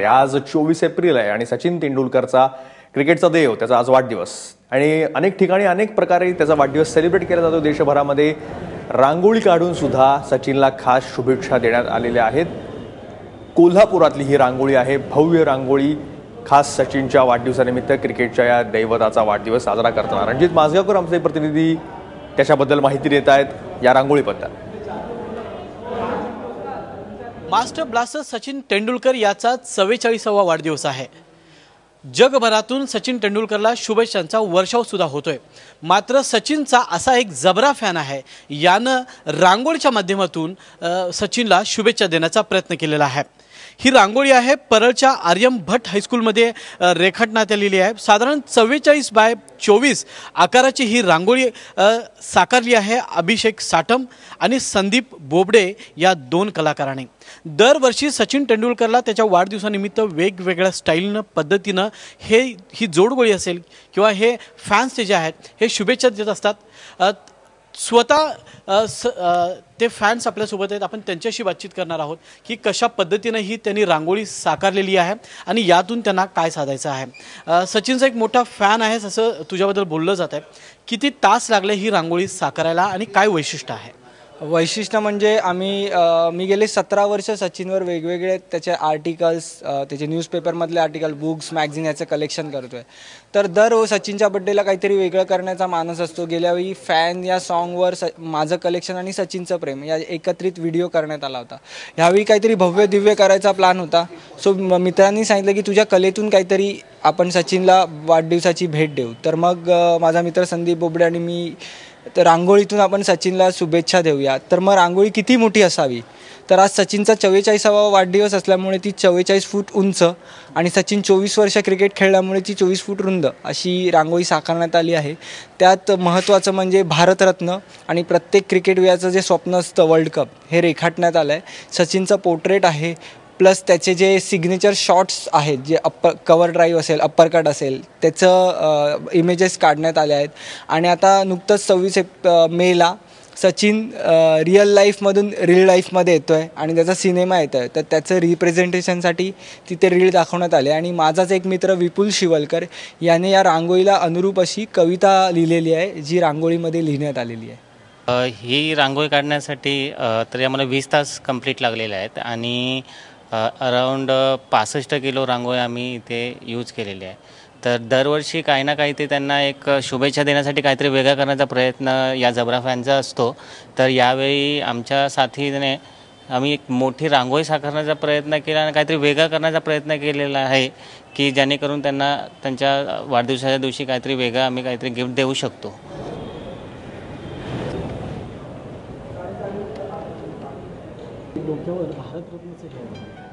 आज 24 एप्रिल आहे आणि सचिन तेंडुलकरचा क्रिकेटचा देव त्याचा आज वाढदिवस आणि अनेक ठिकाणी अनेक प्रकारे त्याचा वाढदिवस सेलिब्रेट केला जातो। देशभरामध्ये रांगोळी काढून सुद्धा सचिनला खास शुभेच्छा देण्यात आलेल्या आहेत। कोल्हापुरातली ही रांगोळी आहे, भव्य रांगोळी खास सचिनच्या वाढदिवसानिमित्त क्रिकेटच्या या दैवताचा वाढदिवस साजरा करताना। रणजित माजगावकर आमचे प्रतिनिधी त्याच्याबद्दल माहिती देत आहेत या रांगोळीबद्दल। मास्टर ब्लास्टर सचिन तेंडुलकर याचा 44वा वाढदिवस आहे। जगभरातून सचिन तेंडुलकरला शुभेच्छांचा वर्षाव सुद्धा होतोय। मात्र सचिनचा असा एक जबरा फॅन आहे, यानं रांगोळीच्या माध्यमातून सचिनला शुभेच्छा देण्याचा प्रयत्न केलेला आहे। ही रांगोळी आहे परळच्या आर्यम भट्ट हायस्कूलमध्ये रेखाटण्यात आलेली आहे। साधारण 44x24 आकाराची ही रांगोळी साकारली आहे अभिषेक साठम आणि संदीप बोबडे या दोन कलाकारांनी। दरवर्षी सचिन तेंडुलकरला त्याच्या वाढदिवसानिमित्त वेगवेगळ्या स्टाईलनं पद्धतीनं ही जोडगोळी असेल किंवा हे फॅन्स जे आहेत हे शुभेच्छा देत असतात। स्वतः ते फॅन्स आपल्यासोबत आहेत, आपण त्यांच्याशी बातचीत करणार आहोत की कशा पद्धतीने ही त्यांनी रांगोळी साकारलेली आहे आणि यातून त्यांना काय साधायचं आहे। सचिनचा एक मोठा फॅन आहे असं तुझ्याबद्दल बोललं जात आहे, किती तास लागले ही रांगोळी साकारायला आणि काय वैशिष्ट्य आहे? वैशिष्ट्य म्हणजे मी गेले 17 वर्ष सचिनवर वेगवेगळे त्याचे आर्टिकल्स, त्याचे न्यूजपेपरमधले आर्टिकल, बुक्स, मॅगझिन याचं कलेक्शन करतो आहे। तर दर सचिनच्या बड्डेला काहीतरी वेगळं करण्याचा मानस असतो। गेल्यावेळी फॅन या सॉन्गवर माझं कलेक्शन आणि सचिनचं प्रेम या एकत्रित व्हिडिओ करण्यात आला होता। ह्यावेळी काहीतरी भव्य दिव्य करायचा प्लॅन होता। सो मित्रांनी सांगितलं की तुझ्या कलेतून काहीतरी आपण सचिनला वाढदिवसाची भेट देऊ। तर मग माझा मित्र संदीप बोबडे आणि मी तर रांगोळीतून आपण सचिनला शुभेच्छा देऊया। तर मग रांगोळी किती मोठी असावी? तर आज सचिनचा 44वा वाढदिवस असल्यामुळे ती 44 फूट उंच आणि सचिन 24 वर्ष क्रिकेट खेळल्यामुळे ती 24 फूट रुंद अशी रांगोळी साकारण्यात आली आहे। त्यात महत्त्वाचं म्हणजे भारतरत्न आणि प्रत्येक क्रिकेटवीराचं जे स्वप्न असतं वर्ल्ड कप हे रेखाटण्यात आलं आहे। सचिनचं पोर्ट्रेट आहे, प्लस त्याचे जे सिग्नेचर शॉट्स आहेत, जे कवर ड्राईव्ह असेल, अप्पर कट असेल, त्याचं इमेजेस काढण्यात आले आहेत। आणि आता नुकतंच 26 मेला सचिन रिअल लाईफमधून रील लाईफमध्ये येतो आहे आणि त्याचा सिनेमा येतो आहे। तर त्याचं रिप्रेझेंटेशनसाठी तिथे रील दाखवण्यात आले आणि माझाच एक मित्र विपुल शिवलकर याने या रांगोळीला अनुरूप अशी कविता लिहिलेली आहे, जी रांगोळीमध्ये लिहिण्यात आलेली आहे। ही रांगोळी काढण्यासाठी तरी आम्हाला 20 तास कंप्लीट लागलेले आहेत आणि अराऊंड 65 किलो रांगोळी आम्ही इथे यूज केलेली आहे। तर दरवर्षी काही ना काही ते त्यांना एक शुभेच्छा देण्यासाठी काहीतरी वेगळा करण्याचा प्रयत्न या जबरा फॅनचा असतो। तर यावेळी आमच्या साथीने आम्ही एक मोठी रांगोळी साकारण्याचा प्रयत्न केला आणि काहीतरी वेगळा करण्याचा प्रयत्न केलेला आहे की जेणेकरून त्यांना त्यांच्या वाढदिवसाच्या दिवशी काहीतरी वेगळं आम्ही काहीतरी गिफ्ट देऊ शकतो। डोक्यावर भारतरत्नचं